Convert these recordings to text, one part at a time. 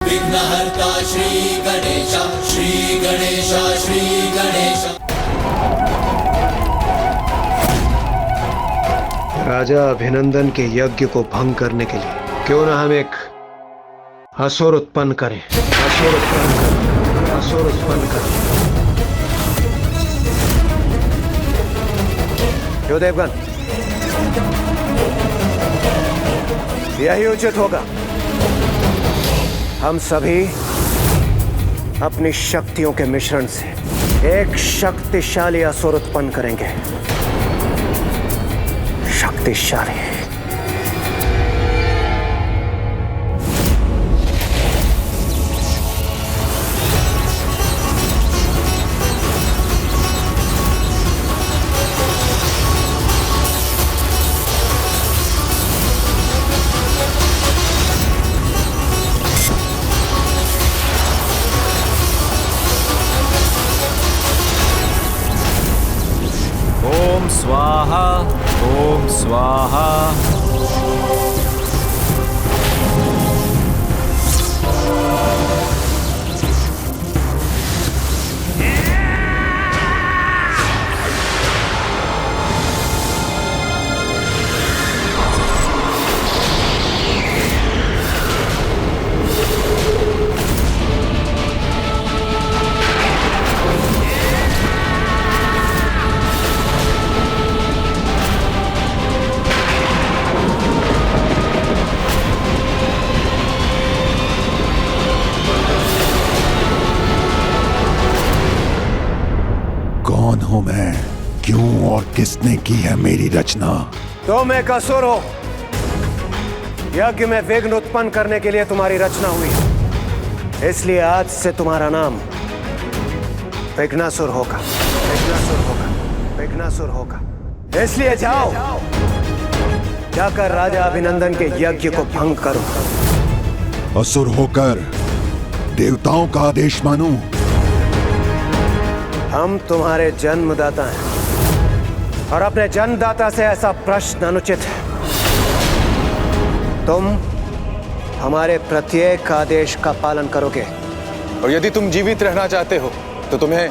विघ्नहर्ता श्री गणेश, श्री गणेश, श्री गणेश। राजा अभिनंदन के यज्ञ को भंग करने के लिए क्यों ना हम एक असुर उत्पन्न करें। असुर उत्पन्न करें, असुर उत्पन्न करें। क्यों देवगन, यही उचित होगा। हम सभी अपनी शक्तियों के मिश्रण से एक शक्तिशाली असुर उत्पन्न करेंगे। शक्तिशाली। स्वाहा ओम स्वाहा। कौन हूं मैं, क्यों और किसने की है मेरी रचना? तुम एक असुर हो। यज्ञ में विघ्न उत्पन्न करने के लिए तुम्हारी रचना हुई, इसलिए आज से तुम्हारा नाम विघ्नासुर होगा। विघ्नासुर होगा, विघ्नासुर होगा। इसलिए जाओ, जाकर राजा अभिनंदन के यज्ञ को भंग करो। असुर होकर देवताओं का आदेश मानूं? हम तुम्हारे जन्मदाता हैं और अपने जन्मदाता से ऐसा प्रश्न अनुचित है। तुम हमारे प्रत्येक आदेश का पालन करोगे। और यदि तुम जीवित रहना चाहते हो तो तुम्हें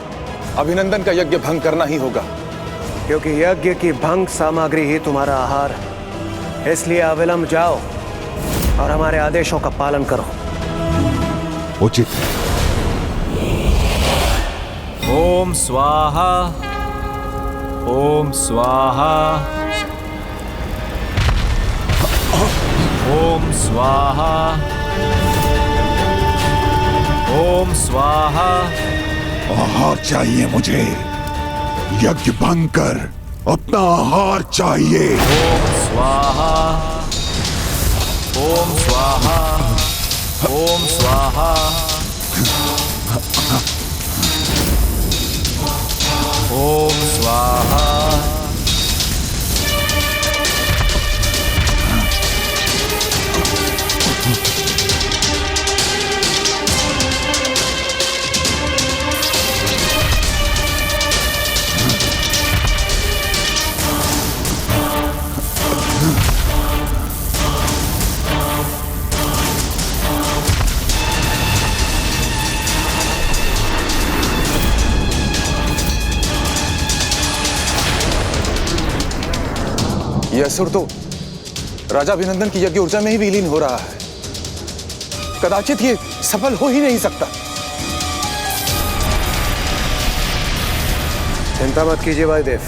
अभिनंदन का यज्ञ भंग करना ही होगा, क्योंकि यज्ञ की भंग सामग्री ही तुम्हारा आहार है। इसलिए अविलंब जाओ और हमारे आदेशों का पालन करो। उचित है। ओम स्वाहा ओम स्वाहा ओम स्वाहा ओम स्वाहा। आहार चाहिए मुझे। यज्ञ भंग कर अपना आहार चाहिए। ओम स्वाहा ओम स्वाहा ओम स्वाहा ओम स्वाहा। यह असुर तो राजा अभिनंदन की यज्ञ ऊर्जा में ही विलीन हो रहा है। कदाचित ये सफल हो ही नहीं सकता। चिंता मत कीजिए वायुदेव,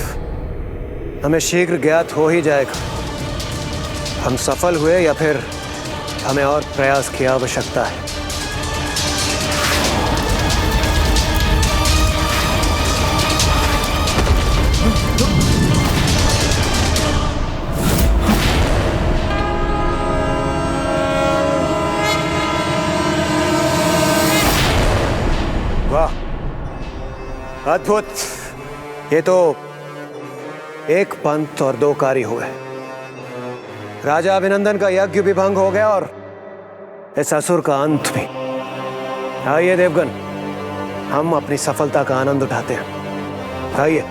हमें शीघ्र ज्ञात हो ही जाएगा हम सफल हुए या फिर हमें और प्रयास की आवश्यकता है। वाह, अद्भुत। ये तो एक पंथ और दो कार्य हुए। राजा अभिनंदन का यज्ञ भी भंग हो गया और इस असुर का अंत भी। आइए देवगन, हम अपनी सफलता का आनंद उठाते हैं। आइए।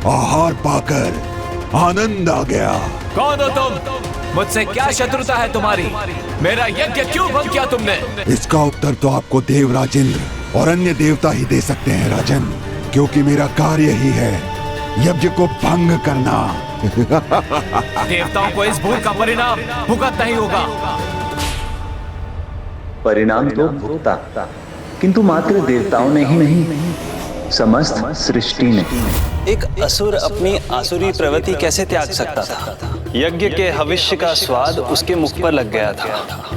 आहार पाकर आनंद आ गया। कौन हो तुम? मुझसे क्या शत्रुता है तुम्हारी? मेरा यज्ञ क्यों भंग किया तुमने? इसका उत्तर तो आपको देवराजेंद्र और अन्य देवता ही दे सकते हैं राजन, क्योंकि मेरा कार्य ही है यज्ञ को भंग करना। देवताओं को इस भूल का परिणाम भुगतना ही होगा। परिणाम तो भुगता, किंतु मात्र देवताओं ने ही नहीं, समस्त सृष्टि ने। एक असुर अपनी आसुरी प्रवृत्ति कैसे त्याग सकता था? यज्ञ के हविष्य का स्वाद उसके मुख पर लग गया था।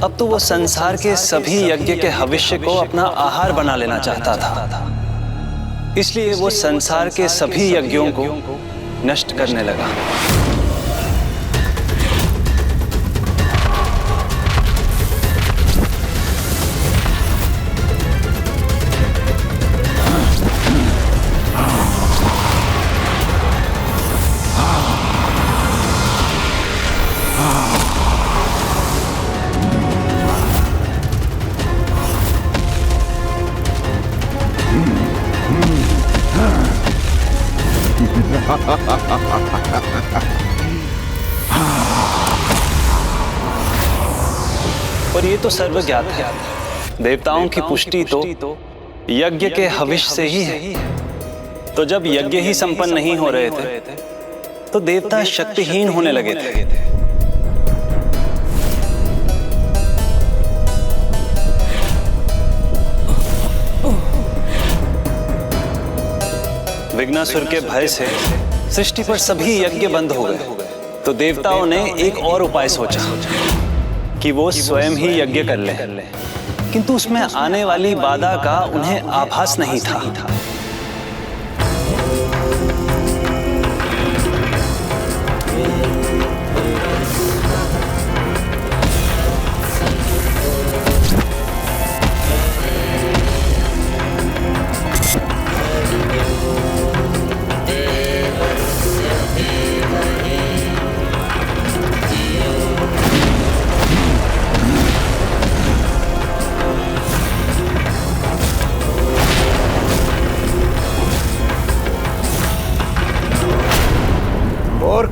अब तो वो संसार के सभी यज्ञ के हविष्य को अपना आहार बना लेना चाहता था। इसलिए वो संसार के सभी यज्ञों को नष्ट करने लगा। पर ये तो सर्वज्ञात है, देवताओं की पुष्टि तो यज्ञ के हविष्य से ही है। तो जब यज्ञ ही संपन्न नहीं हो रहे थे तो देवता शक्तिहीन होने लगे थे। विघ्नासुर के भय से सृष्टि पर सभी यज्ञ बंद हो गए। तो देवताओं ने एक और उपाय सोचा कि वो स्वयं ही यज्ञ कर ले, किंतु उसमें आने वाली बाधा का उन्हें आभास नहीं था।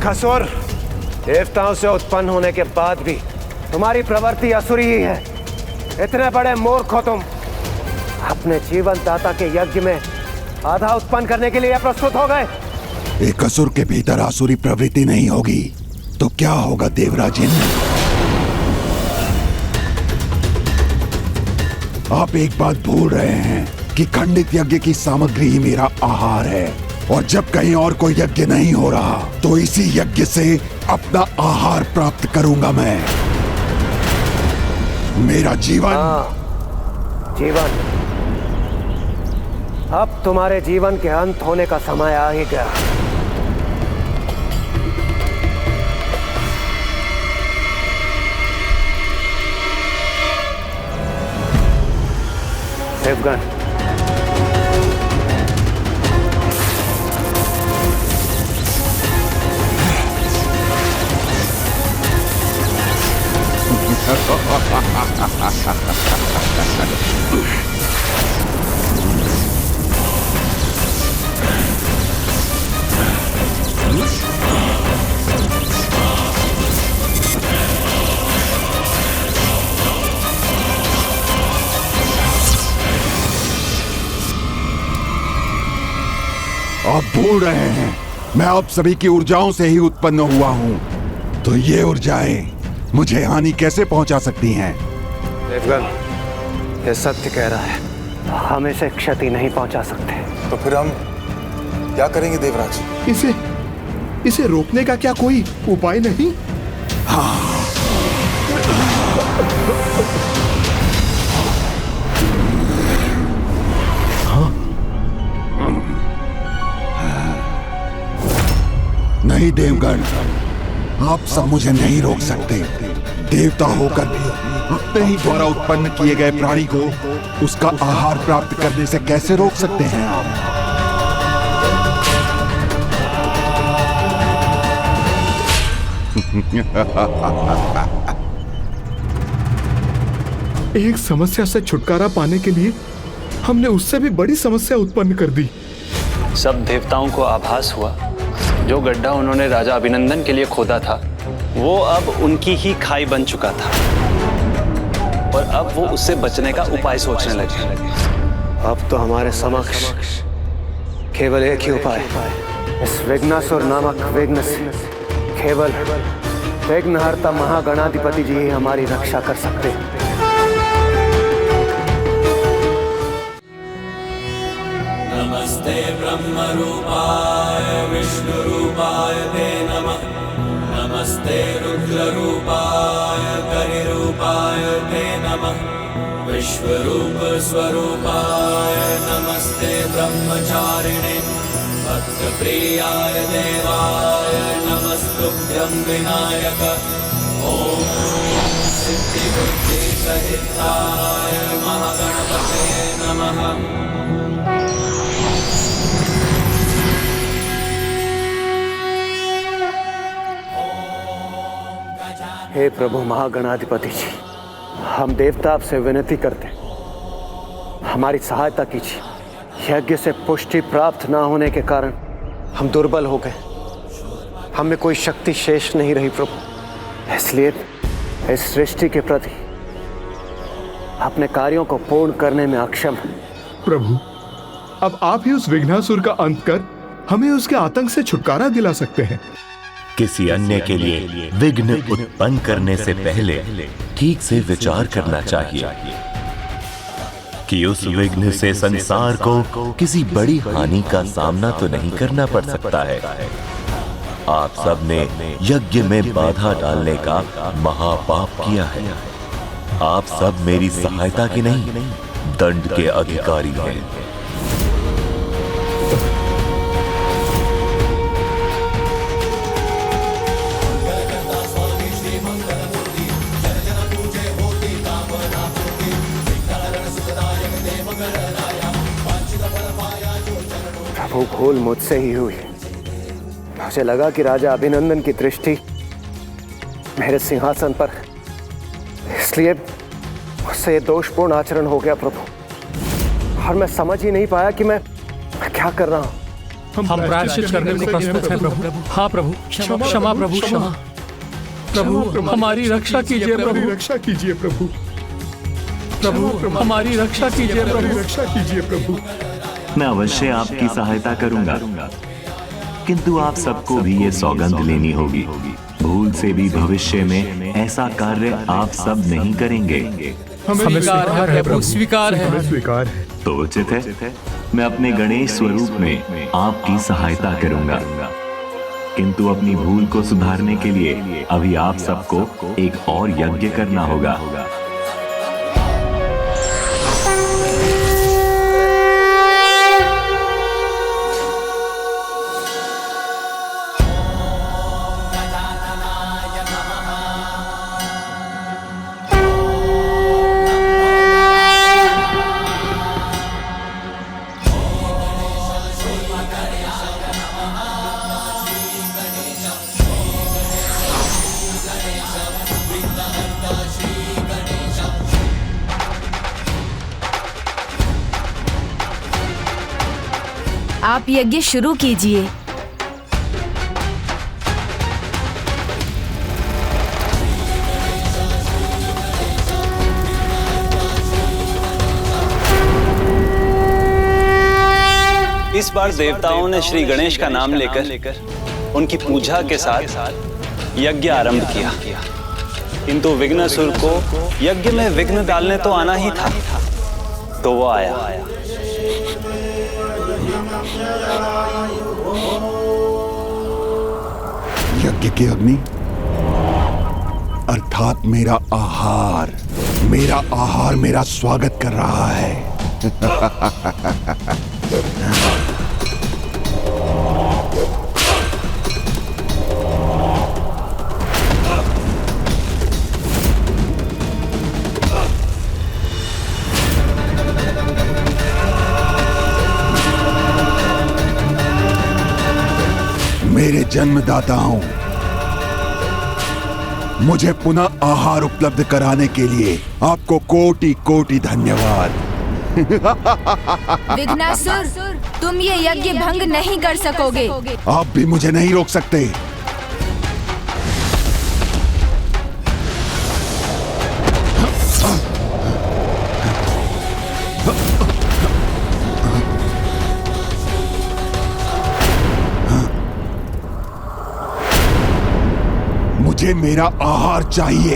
असुर, देवताओं से उत्पन्न होने के बाद भी तुम्हारी प्रवृत्ति असुरी ही है। इतने बड़े मूर्ख हो तुम। अपने जीवन दाता के यज्ञ में आधा उत्पन्न करने के लिए प्रस्तुत हो गए। एक असुर के भीतर आसुरी प्रवृत्ति नहीं होगी तो क्या होगा देवराजेंद्र? आप एक बात भूल रहे हैं कि खंडित यज्ञ की सामग्री ही मेरा आहार है, और जब कहीं और कोई यज्ञ नहीं हो रहा तो इसी यज्ञ से अपना आहार प्राप्त करूंगा मैं। मेरा जीवन जीवन अब तुम्हारे जीवन के अंत होने का समय आ ही गया। देवगण, आप भूल रहे हैं मैं आप सभी की ऊर्जाओं से ही उत्पन्न हुआ हूं, तो ये ऊर्जाएं मुझे हानि कैसे पहुंचा सकती हैं? देवगन, ये सत्य कह रहा है, हम इसे क्षति नहीं पहुंचा सकते। तो फिर हम क्या करेंगे देवराज? इसे रोकने का क्या कोई उपाय नहीं? नहीं देवगण, आप सब मुझे नहीं रोक सकते। देवता होकर भी अपने ही द्वारा उत्पन्न किए गए प्राणी को उसका आहार प्राप्त करने से कैसे रोक सकते हैं आप? एक समस्या से छुटकारा पाने के लिए हमने उससे भी बड़ी समस्या उत्पन्न कर दी। सब देवताओं को आभास हुआ जो गड्ढा उन्होंने राजा अभिनंदन के लिए खोदा था वो अब उनकी ही खाई बन चुका था और अब वो उससे बचने का उपाय सोचने लगे। अब तो हमारे समक्ष केवल एक ही उपाय, इस विघ्नासुर नामक विघ्न से केवल विघ्नहर्ता महागणाधिपति जी ही हमारी रक्षा कर सकते हैं। नमस्ते ब्रह्मरूपाय विष्णुरूपाय ते नमः। नमस्ते रुद्ररूपाय करिरूपाय ते नमः। विश्वरूप स्वरूपाय नमस्ते ब्रह्मचारिणे भक्तप्रियाय देवाय नमस्तुभ्यं विनायक। ॐ सिद्धिबुद्धिसहिताय महागणपतये नमः। हे प्रभु महागणाधिपति जी, हम देवता आपसे विनती करते हैं, हमारी सहायता कीजिए। यज्ञ से पुष्टि प्राप्त ना होने के कारण हम दुर्बल हो गए, हम में कोई शक्ति शेष नहीं रही प्रभु। इसलिए इस सृष्टि के प्रति अपने कार्यों को पूर्ण करने में अक्षम है। प्रभु, अब आप ही उस विघ्नासुर का अंत कर हमें उसके आतंक से छुटकारा दिला सकते हैं। किसी अन्य के लिए विघ्न उत्पन्न करने से पहले ठीक से विचार करना चाहिए कि उस विघ्न से संसार को किसी बड़ी हानि का सामना तो नहीं करना पड़ सकता है। आप सब ने यज्ञ में बाधा डालने का महापाप किया है। आप सब मेरी सहायता की नहीं, दंड के अधिकारी हैं। वो भूल मुझसे ही हुई। मुझे लगा कि राजा अभिनंदन की दृष्टि मेरे सिंहासन पर, इसलिए मुझसे ये दोषपूर्ण आचरण हो गया प्रभु, और मैं समझ ही नहीं पाया कि मैं क्या कर रहा हूँ। हम प्रायश्चित करने को प्रस्तुत हैं प्रभु। हाँ प्रभु, क्षमा प्रभु, क्षमा प्रभु, हमारी रक्षा कीजिए प्रभु, रक्षा कीजिए प्रभु, प्रभु हमारी रक्षा कीजिए प्रभु, रक्षा कीजिए प्रभु। मैं अवश्य आपकी सहायता करूंगा, किंतु आप सबको भी ये सौगंध लेनी होगी, भूल से भी भविष्य में ऐसा कार्य आप सब नहीं करेंगे। स्वीकार है प्रभु, स्वीकार है। तो उचित है, मैं अपने गणेश स्वरूप में आपकी सहायता करूंगा, किंतु अपनी भूल को सुधारने के लिए अभी आप सबको एक और यज्ञ करना होगा। आप यज्ञ शुरू कीजिए। इस बार देवताओं ने श्री गणेश का नाम लेकर उनकी पूजा के साथ यज्ञ आरंभ किया, किंतु विघ्नासुर को यज्ञ में विघ्न डालने तो आना ही था, तो वो आया। यज्ञ की अग्नि अर्थात मेरा आहार मेरा स्वागत कर रहा है। मेरे जन्मदाताओं, मुझे पुनः आहार उपलब्ध कराने के लिए आपको कोटि कोटि धन्यवाद। विघ्नासुर, तुम ये यज्ञ भंग नहीं कर सकोगे। आप भी मुझे नहीं रोक सकते। मुझे मेरा आहार चाहिए।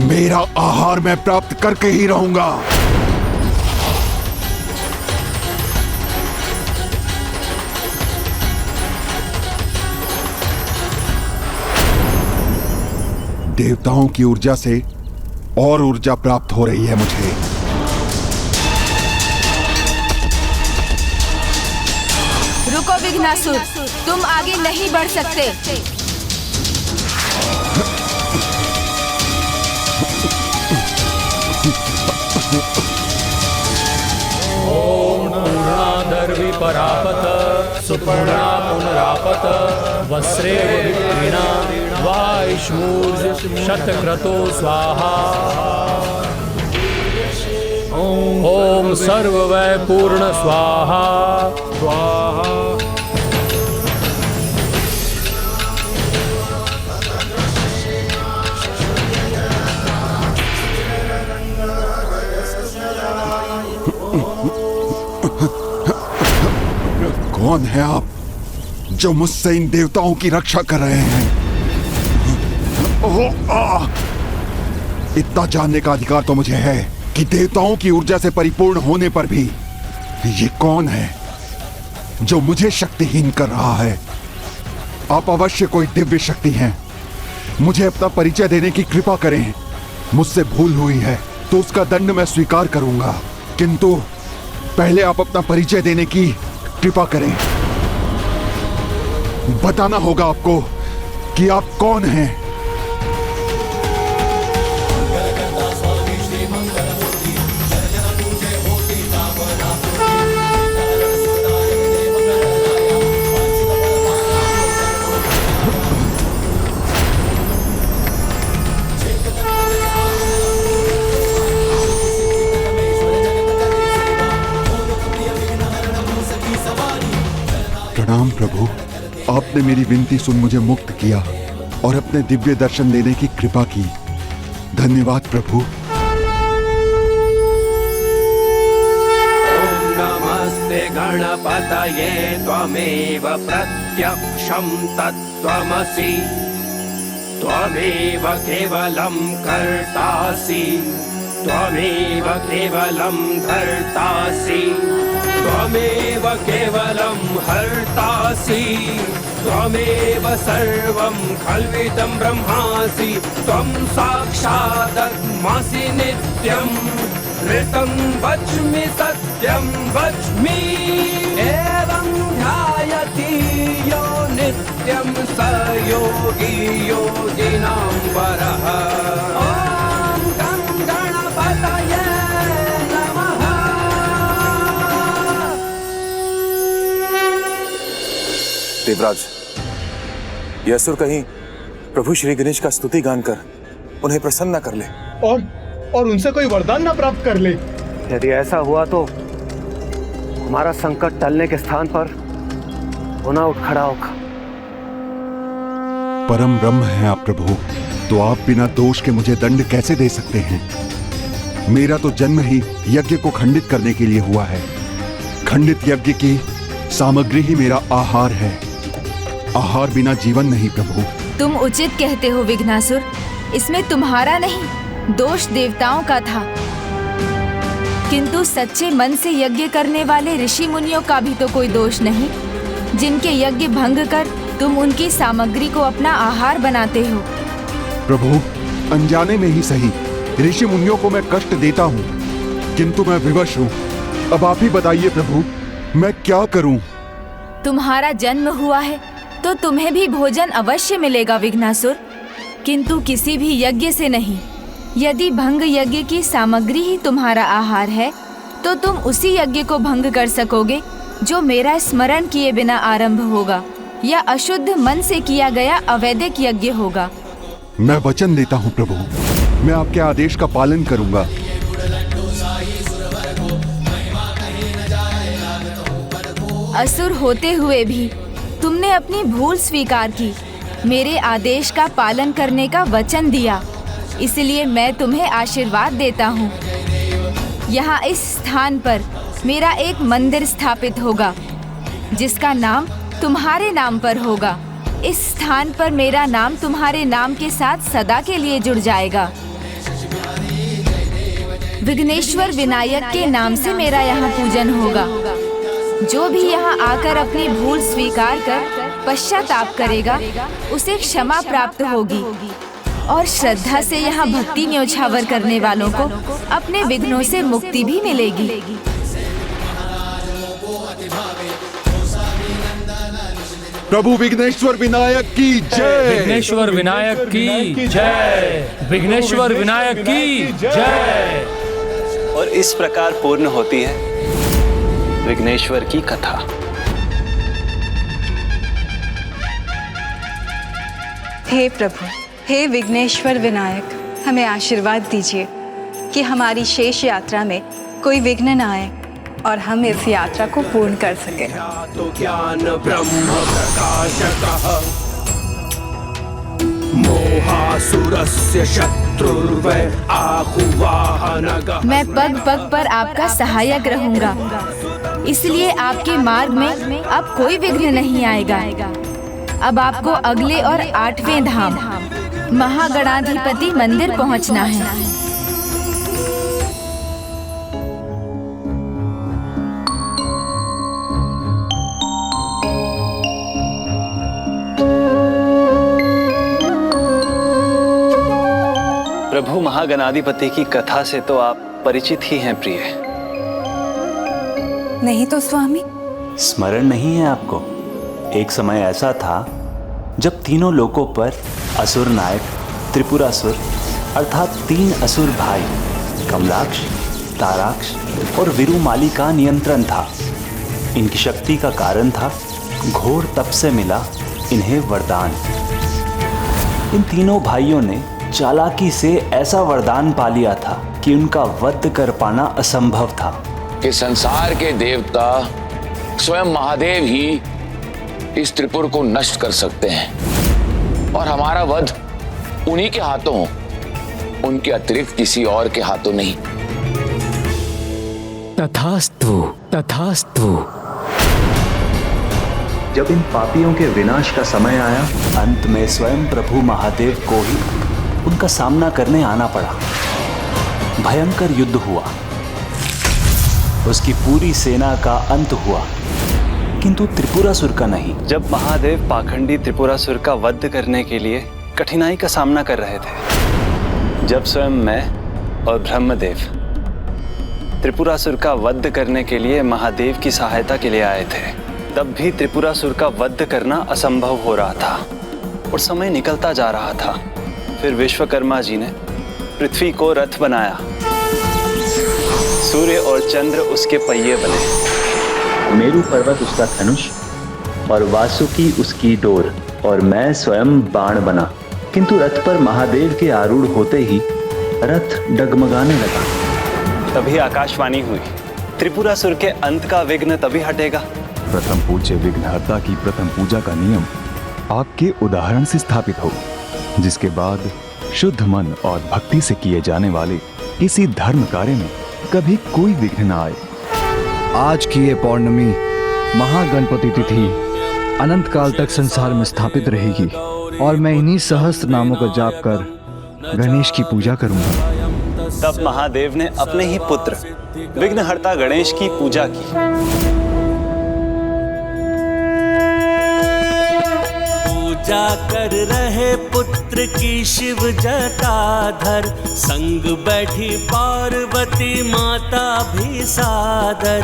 मेरा आहार मैं प्राप्त करके ही रहूंगा। देवताओं की ऊर्जा से और ऊर्जा प्राप्त हो रही है मुझे। रुको विघ्नासुर, तुम आगे नहीं बढ़ सकते। ओम पूर्णादर्वि परापत सुपूर्णा पुनरापत वस्त्रे विक्रीणा वाइष्मूर्ज शतक्रतो स्वाहा। ओम सर्ववै पूर्ण स्वाहा स्वाहा। कौन है आप जो मुझसे इन देवताओं की रक्षा कर रहे हैं? इतना जानने का अधिकार तो मुझे है कि देवताओं की ऊर्जा से परिपूर्ण होने पर भी ये कौन है जो मुझे शक्तिहीन कर रहा है? आप अवश्य कोई दिव्य शक्ति हैं। मुझे अपना परिचय देने की कृपा करें। मुझसे भूल हुई है तो उसका दंड मैं स्वीकार करूंगा, किंतु पहले आप अपना परिचय देने की कृपा करें। बताना होगा आपको कि आप कौन हैं। प्रणाम प्रभु, आपने मेरी विनती सुन मुझे मुक्त किया और अपने दिव्य दर्शन देने की कृपा की। धन्यवाद प्रभु। ओम नमस्ते गणपतये त्वमेव प्रत्यक्षं तत्त्वमसि त्वमेव केवलं कर्तासि त्वमेव केवलं धर्तासि त्वमेव केवलं हर्तासि त्वमेव सर्वं खल्विदं ब्रह्मासि त्वं साक्षादत्मासि नित्यं ऋतं वच्मि सत्यं वच्मि एवं ध्यायति यो नित्यं स योगी योगिनां वरः। ॐ गं गणपतये देवराज, यह असुर कहीं प्रभु श्री गणेश का स्तुति गान कर उन्हें प्रसन्न कर ले और उनसे कोई वरदान ना प्राप्त कर ले। यदि ऐसा हुआ तो हमारा संकट टलने के स्थान पर पुनः उठ खड़ा होगा। परम ब्रह्म है आप प्रभु, तो आप बिना दोष के मुझे दंड कैसे दे सकते हैं? मेरा तो जन्म ही यज्ञ को खंडित करने के लिए हुआ है। खंडित यज्ञ की सामग्री ही मेरा आहार है। आहार बिना जीवन नहीं प्रभु। तुम उचित कहते हो विघ्नासुर, इसमें तुम्हारा नहीं दोष देवताओं का था, किंतु सच्चे मन से यज्ञ करने वाले ऋषि मुनियों का भी तो कोई दोष नहीं, जिनके यज्ञ भंग कर तुम उनकी सामग्री को अपना आहार बनाते हो। प्रभु, अनजाने में ही सही ऋषि मुनियों को मैं कष्ट देता हूँ, किंतु मैं विवश हूँ। अब आप ही बताइए प्रभु, मैं क्या करूँ? तुम्हारा जन्म हुआ है तो तुम्हें भी भोजन अवश्य मिलेगा विघ्नासुर, किंतु किसी भी यज्ञ से नहीं, यदि भंग यज्ञ की सामग्री ही तुम्हारा आहार है तो तुम उसी यज्ञ को भंग कर सकोगे जो मेरा स्मरण किए बिना आरंभ होगा या अशुद्ध मन से किया गया अवैदिक यज्ञ होगा। मैं वचन देता हूँ प्रभु, मैं आपके आदेश का पालन करूंगा। असुर होते हुए भी तुमने अपनी भूल स्वीकार की, मेरे आदेश का पालन करने का वचन दिया, इसलिए मैं तुम्हें आशीर्वाद देता हूँ। यहाँ इस स्थान पर मेरा एक मंदिर स्थापित होगा जिसका नाम तुम्हारे नाम पर होगा। इस स्थान पर मेरा नाम तुम्हारे नाम के साथ सदा के लिए जुड़ जाएगा। विघ्नेश्वर विनायक के नाम से मेरा यहाँ पूजन होगा। जो भी यहाँ आकर अपनी भूल स्वीकार कर पश्चाताप करेगा उसे क्षमा प्राप्त होगी और श्रद्धा से यहाँ भक्ति न्योछावर करने वालों को अपने विघ्नों से मुक्ति भी मिलेगी। प्रभु विघ्नेश्वर विनायक की जय। विघ्नेश्वर विनायक की जय। विघ्नेश्वर विनायक की जय। और इस प्रकार पूर्ण होती है विघ्नेश्वर की कथा। हे प्रभु, हे विघ्नेश्वर विनायक, हमें आशीर्वाद दीजिए कि हमारी शेष यात्रा में कोई विघ्न न आए और हम इस यात्रा को पूर्ण कर सके। तो ज्ञान ब्रह्म प्रकाशकः मोहासुरस्य शत्रुर्वै आहुवाहनगः। मैं पग पग पर आपका सहायक रहूंगा, इसलिए आपके मार्ग में अब कोई विघ्न नहीं आएगा। अब आपको अगले और 8वें धाम महागणाधिपति मंदिर पहुंचना है। प्रभु महागणाधिपति की कथा से तो आप परिचित ही हैं प्रिय। नहीं तो स्वामी? स्मरण नहीं है आपको? एक समय ऐसा था जब तीनों लोकों पर असुर नायक त्रिपुरासुर अर्थात 3 असुर भाई कमलाक्ष, ताराक्ष और विरुमाली का नियंत्रण था। इनकी शक्ति का कारण था घोर तप से मिला इन्हें वरदान। इन तीनों भाइयों ने चालाकी से ऐसा वरदान पा लिया था कि उनका वध कर पाना असंभव था। कि संसार के देवता स्वयं महादेव ही इस त्रिपुर को नष्ट कर सकते हैं और हमारा वध उन्हीं के हाथों हो, उनके अतिरिक्त किसी और के हाथों नहीं। तथास्तु, तथास्तु। जब इन पापियों के विनाश का समय आया, अंत में स्वयं प्रभु महादेव को ही उनका सामना करने आना पड़ा। भयंकर युद्ध हुआ, उसकी पूरी सेना का अंत हुआ, किंतु त्रिपुरासुर का नहीं। जब महादेव पाखंडी त्रिपुरासुर का वध करने के लिए कठिनाई का सामना कर रहे थे, जब स्वयं मैं और ब्रह्मदेव त्रिपुरासुर का वध करने के लिए महादेव की सहायता के लिए आए थे, तब भी त्रिपुरासुर का वध करना असंभव हो रहा था और समय निकलता जा रहा था। फिर विश्वकर्मा जी ने पृथ्वी को रथ बनाया, सूर्य और चंद्र उसके पहिए बने। मेरु पर्वत उसका धनुष और वासुकी उसकी डोर और मैं स्वयं बाण बना। किंतु रथ पर महादेव के आरूढ़ होते ही रथ डगमगाने लगा। तभी आकाशवाणी हुई, त्रिपुरासुर के अंत का विघ्न तभी हटेगा। प्रथम पूज्य विघ्नहर्ता की प्रथम पूजा का नियम आपके उदाहरण से स्थापित हो, जिसके बाद शुद्ध मन और भक्ति से किए जाने वाले किसी धर्म कार्य में कभी कोई विघ्न न आए। आज की ये पौर्णमी महागणपति तिथि अनंत काल तक संसार में स्थापित रहेगी और मैं इन्हीं सहस्त्र नामों का जाप कर गणेश की पूजा करूंगा। तब महादेव ने अपने ही पुत्र विघ्नहर्ता गणेश की पूजा की। पूजा कर रहे पुत्र की शिव जटाधर, संग बैठी पार्वती माता भी सादर।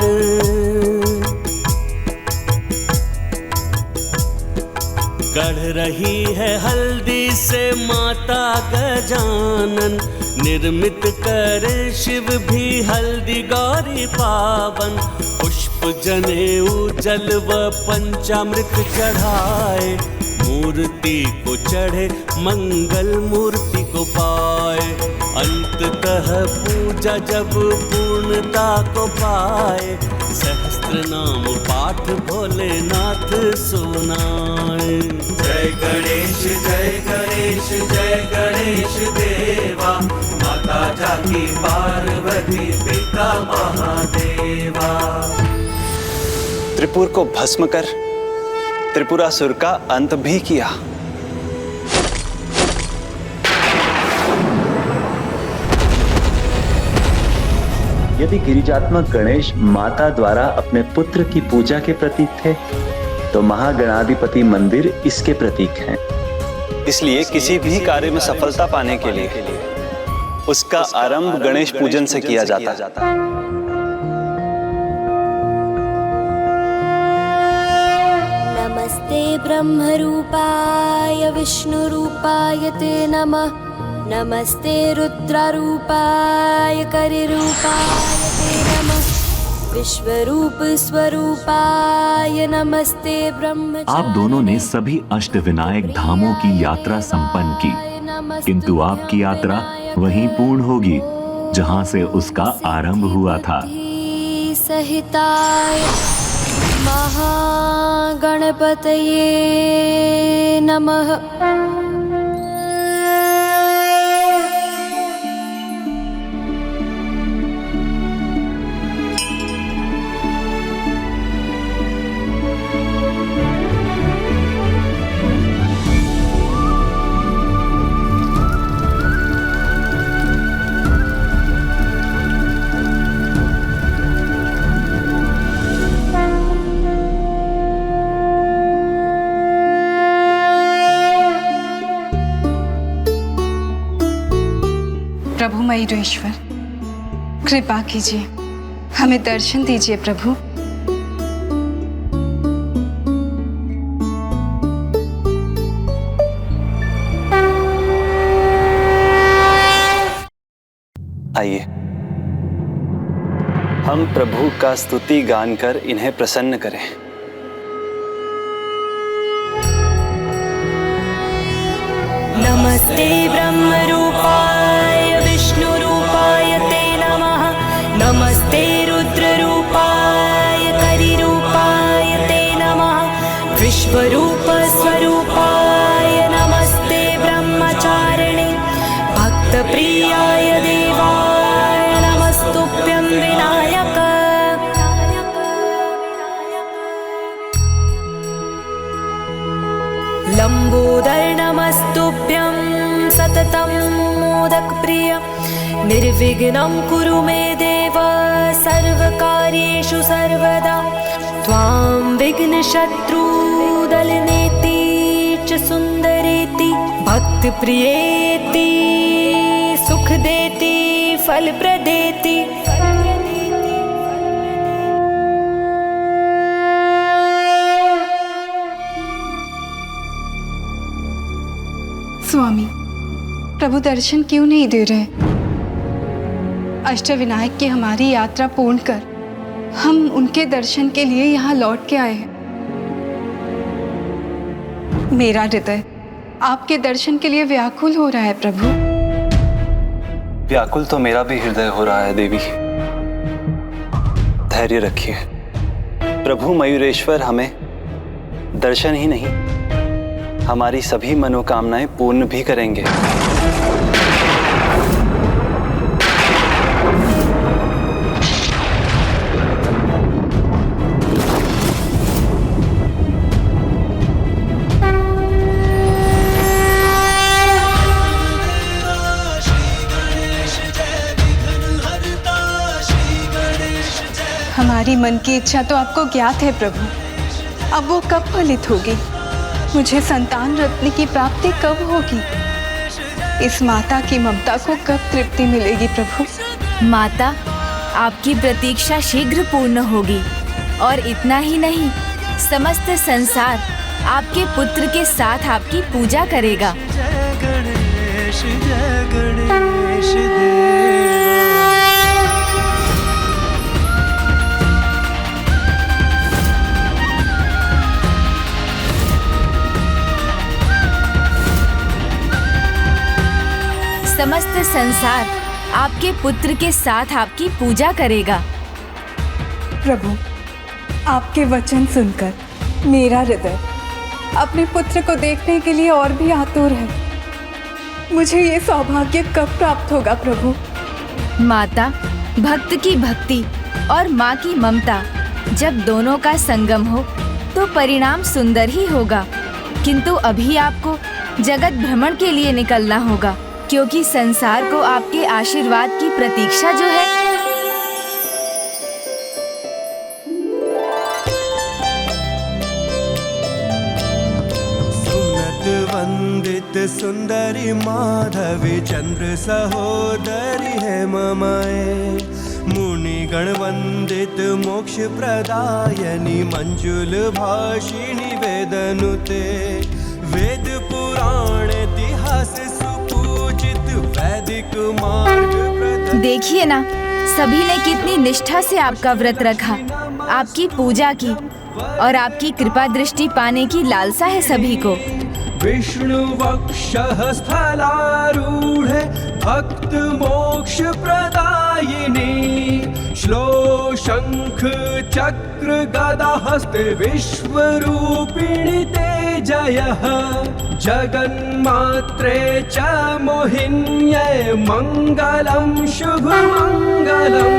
गढ़ रही है हल्दी से माता गजानन, निर्मित कर शिव भी हल्दी गौरी पावन। पुष्प जनेऊ जल व पंचामृत चढ़ाए, मूर्ति को चढ़े मंगल मूर्ति को पाए। अंततः पूजा जब पूर्णता को पाए, सहस्त्र नाम पाठ भोलेनाथ सुनाए। जय गणेश जय गणेश जय गणेश देवा, माता जाकी पार्वती पिता महादेवा। त्रिपुर को भस्म कर त्रिपुरासुर का अंत भी किया। यदि गिरिजात्मक गणेश माता द्वारा अपने पुत्र की पूजा के प्रतीक थे, तो महागणाधिपति मंदिर इसके प्रतीक हैं। इसलिए किसी भी कार्य में सफलता पाने के लिए उसका आरंभ गणेश पूजन से किया जाता है। नमस्ते ब्रह्मरूपाय विष्णुरूपाय ते नमः। नमस्ते रुद्ररूपाय करिरूपाय ते नमः। विश्वरूप स्वरूपाय नमस्ते ब्रह्म। आप दोनों ने सभी अष्टविनायक धामों की यात्रा संपन्न की, किंतु आपकी यात्रा वहीं पूर्ण होगी जहां से उसका आरंभ हुआ था। सहिताय महागणपतये नमः। प्रभु मयूरेश्वर, कृपा कीजिए, हमें दर्शन दीजिए प्रभु। आइए हम प्रभु का स्तुति गान कर इन्हें प्रसन्न करें। नमस्ते ब्रह्मरूपाय विष्णुरूपाय ते नमः। नमस्ते रुद्ररूपाय करिरूपाय ते नमः। विश्वरूप स्वरूपाय नमस्ते ब्रह्मचारिणे। भक्तप्रियाय देवाय नमस्तुभ्यं विनायक। लंबोदर नमस्तुभ्यं सततं मोदक प्रिय। निर्विघ्नं कुरु मे देव सर्वकार्येषु सर्वदा। त्वां विघ्नशत्रुदलनेति च सुन्दरेति। भक्तप्रियेति सुखदेति फलप्रदेति। स्वामी, प्रभु दर्शन क्यों नहीं दे रहे? अष्टविनायक की हमारी यात्रा पूर्ण कर हम उनके दर्शन के लिए यहाँ लौट के आए हैं। मेरा हृदय आपके दर्शन के लिए व्याकुल हो रहा है प्रभु। व्याकुल तो मेरा भी हृदय हो रहा है देवी। धैर्य रखिए, प्रभु मयूरेश्वर हमें दर्शन ही नहीं, हमारी सभी मनोकामनाएं पूर्ण भी करेंगे। हमारी मन की इच्छा तो आपको ज्ञात है प्रभु, अब वो कब फलित होगी? मुझे संतान रत्न की प्राप्ति कब होगी? इस माता की ममता को कब तृप्ति मिलेगी प्रभु? माता, आपकी प्रतीक्षा शीघ्र पूर्ण होगी। और इतना ही नहीं, समस्त संसार आपके पुत्र के साथ आपकी पूजा करेगा। जय गणेश देवा। समस्त संसार आपके पुत्र के साथ आपकी पूजा करेगा। प्रभु, आपके वचन सुनकर मेरा हृदय अपने पुत्र को देखने के लिए और भी आतुर है। मुझे ये सौभाग्य कब प्राप्त होगा प्रभु? माता, भक्त की भक्ति और माँ की ममता जब दोनों का संगम हो तो परिणाम सुंदर ही होगा। किंतु अभी आपको जगत भ्रमण के लिए निकलना होगा, क्योंकि संसार को आपके आशीर्वाद की प्रतीक्षा जो है। सुनत वंदित सुंदरी माधवी चंद्र सहोदरी है ममाए। मुनि गण वंदित मोक्ष प्रदायनी मंजुल भाषिणी वेदनुते। वेद पुराण इतिहास सुपूजित वैदिक मार्ग। देखिए ना, सभी ने कितनी निष्ठा से आपका व्रत रखा, आपकी पूजा की और आपकी कृपा दृष्टि पाने की लालसा है सभी को। विष्णु वक्षः स्थलारूढ़ भक्त मोक्ष प्रदायिनी। श्लो शंख चक्र गदा हस्ते विश्वरूपिणी ते जयः। जगन्मात्रे च मोहिन्यै मंगलम शुभ मंगलम।